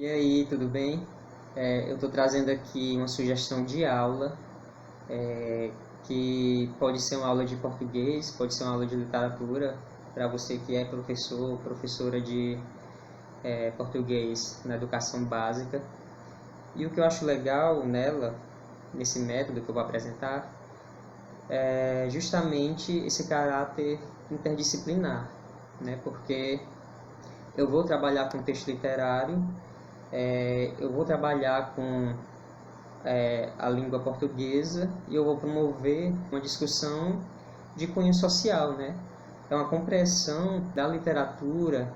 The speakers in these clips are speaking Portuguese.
E aí, tudo bem? Eu estou trazendo aqui uma sugestão de aula, que pode ser uma aula de português, pode ser uma aula de literatura, para você que é professor, professora de português na educação básica. E o que eu acho legal nela, nesse método que eu vou apresentar, é justamente esse caráter interdisciplinar, né? Porque eu vou trabalhar com texto literário, eu vou trabalhar com a língua portuguesa e eu vou promover uma discussão de cunho social, né? É uma compreensão da literatura,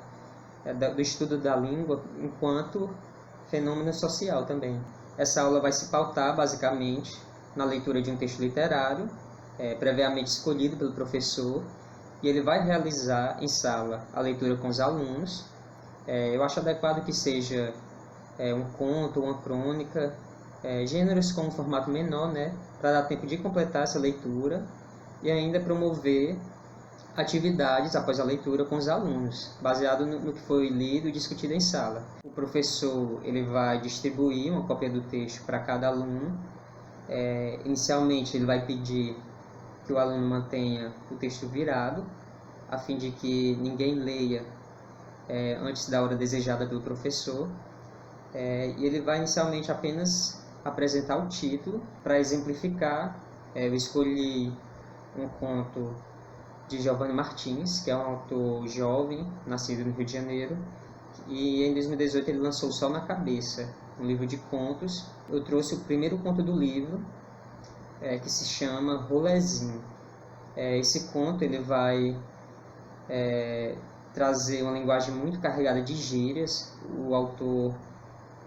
do estudo da língua enquanto fenômeno social também. Essa aula vai se pautar basicamente na leitura de um texto literário, previamente escolhido pelo professor, e ele vai realizar em sala a leitura com os alunos. Eu acho adequado que seja um conto, uma crônica, gêneros com um formato menor, né, para dar tempo de completar essa leitura e ainda promover atividades após a leitura com os alunos, baseado no que foi lido e discutido em sala. O professor ele vai distribuir uma cópia do texto para cada aluno. Inicialmente ele vai pedir que o aluno mantenha o texto virado, a fim de que ninguém leia antes da hora desejada pelo professor. E ele vai inicialmente apenas apresentar o título. Para exemplificar, eu escolhi um conto de Giovanni Martins, que é um autor jovem, nascido no Rio de Janeiro, e em 2018 ele lançou O Sol na Cabeça, um livro de contos. Eu trouxe o primeiro conto do livro, que se chama Rolezinho. Esse conto ele vai trazer uma linguagem muito carregada de gírias. O autor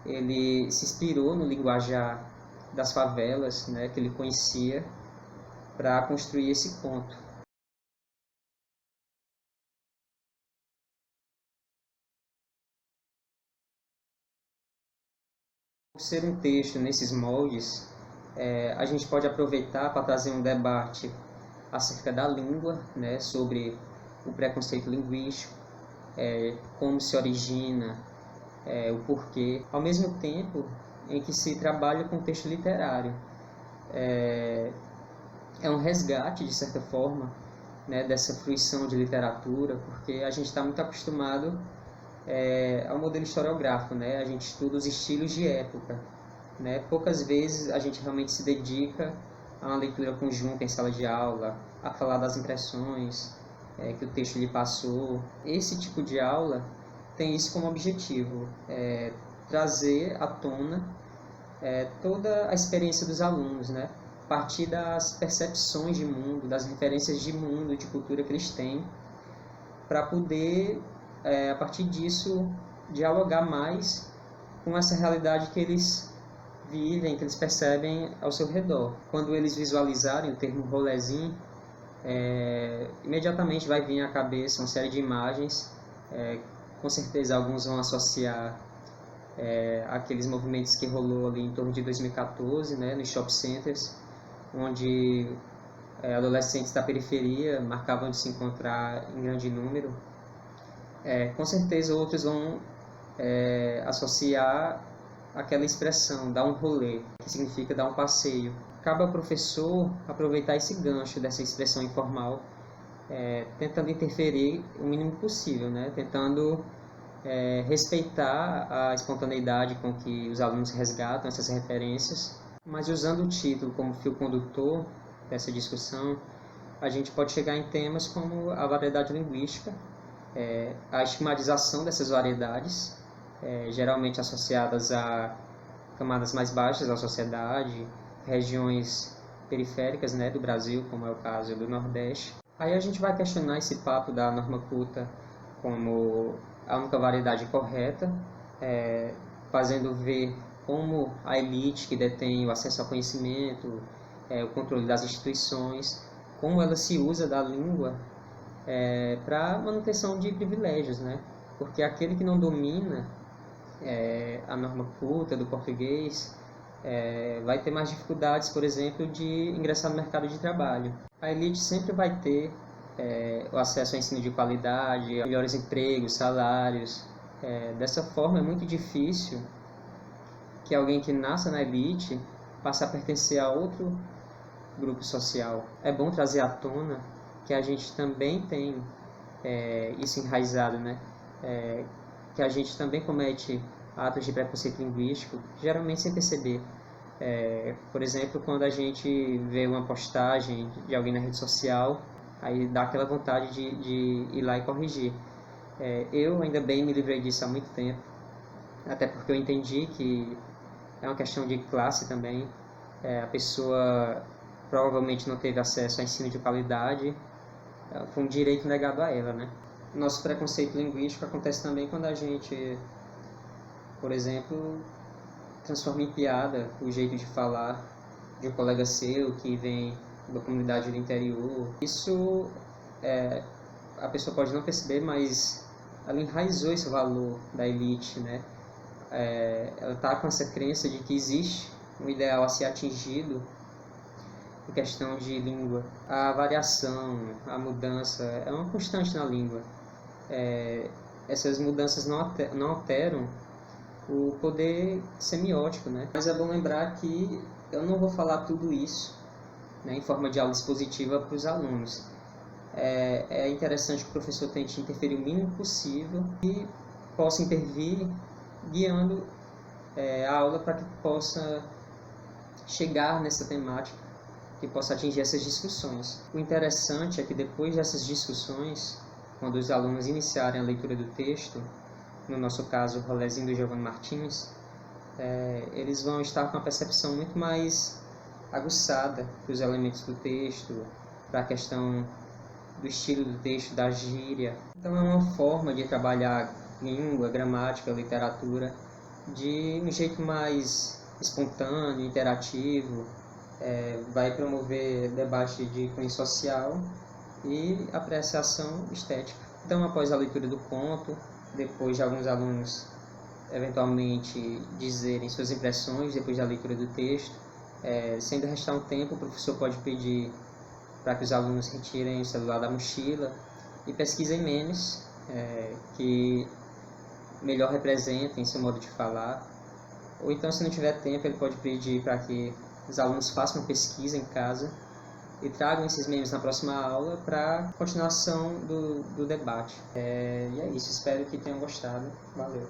ele se inspirou no linguajar das favelas, né, que ele conhecia, para construir esse conto. Por ser um texto nesses moldes, a gente pode aproveitar para trazer um debate acerca da língua, né, sobre o preconceito linguístico, como se origina, o porquê, ao mesmo tempo em que se trabalha com texto literário. É um resgate, de certa forma, né, dessa fruição de literatura, porque a gente está muito acostumado ao modelo historiográfico, né? A gente estuda os estilos de época, né? Poucas vezes a gente realmente se dedica a uma leitura conjunta em sala de aula, a falar das impressões que o texto lhe passou. Esse tipo de aula tem isso como objetivo, trazer à tona toda a experiência dos alunos, né? A partir das percepções de mundo, das referências de mundo, de cultura que eles têm, para poder, a partir disso, dialogar mais com essa realidade que eles vivem, que eles percebem ao seu redor. Quando eles visualizarem o termo rolezinho, imediatamente vai vir à cabeça uma série de imagens. Com certeza alguns vão associar aqueles movimentos que rolou ali em torno de 2014, né, nos shopping centers, onde adolescentes da periferia marcavam de se encontrar em grande número. Com certeza outros vão associar aquela expressão, dar um rolê, que significa dar um passeio. Cabe ao professor aproveitar esse gancho dessa expressão informal, tentando interferir o mínimo possível, né? Tentando respeitar a espontaneidade com que os alunos resgatam essas referências, mas usando o título como fio condutor dessa discussão, a gente pode chegar em temas como a variedade linguística, a estigmatização dessas variedades, geralmente associadas a camadas mais baixas da sociedade, regiões periféricas, né, do Brasil, como é o caso do Nordeste. Aí a gente vai questionar esse papo da norma culta como a única variedade correta, fazendo ver como a elite que detém o acesso ao conhecimento, o controle das instituições, como ela se usa da língua para manutenção de privilégios, né? Porque aquele que não domina a norma culta do português vai ter mais dificuldades, por exemplo, de ingressar no mercado de trabalho. A elite sempre vai ter o acesso ao ensino de qualidade, a melhores empregos, salários. Dessa forma, é muito difícil que alguém que nasce na elite passa a pertencer a outro grupo social. É bom trazer à tona que a gente também tem isso enraizado, né? Que a gente também comete atos de preconceito linguístico, geralmente sem perceber. Por exemplo, quando a gente vê uma postagem de alguém na rede social, aí dá aquela vontade de ir lá e corrigir. Eu ainda bem me livrei disso há muito tempo, até porque eu entendi que é uma questão de classe também. A pessoa provavelmente não teve acesso a ensino de qualidade, foi um direito negado a ela, né? Nosso preconceito linguístico acontece também quando a gente, por exemplo, transforma em piada o jeito de falar de um colega seu que vem da comunidade do interior. Isso a pessoa pode não perceber, mas ela enraizou esse valor da elite, né? Ela está com essa crença de que existe um ideal a ser atingido em questão de língua. A variação, a mudança é uma constante na língua. Essas mudanças não alteram o poder semiótico, né? Mas é bom lembrar que eu não vou falar tudo isso, né, em forma de aula expositiva para os alunos. É interessante que o professor tente interferir o mínimo possível e possa intervir guiando a aula para que possa chegar nessa temática, que possa atingir essas discussões. O interessante é que depois dessas discussões, quando os alunos iniciarem a leitura do texto, no nosso caso o rolezinho do Giovanni Martins, eles vão estar com uma percepção muito mais aguçada dos elementos do texto, para a questão do estilo do texto, da gíria. Então é uma forma de trabalhar língua, gramática, literatura de um jeito mais espontâneo, interativo, vai promover debate de cunho social e apreciação estética. Então, após a leitura do conto, depois de alguns alunos eventualmente dizerem suas impressões depois da leitura do texto, se ainda restar um tempo, o professor pode pedir para que os alunos retirem o celular da mochila e pesquisem memes que melhor representem seu modo de falar. Ou então, se não tiver tempo, ele pode pedir para que os alunos façam uma pesquisa em casa e tragam esses memes na próxima aula para continuação do debate. E é isso, espero que tenham gostado. Valeu!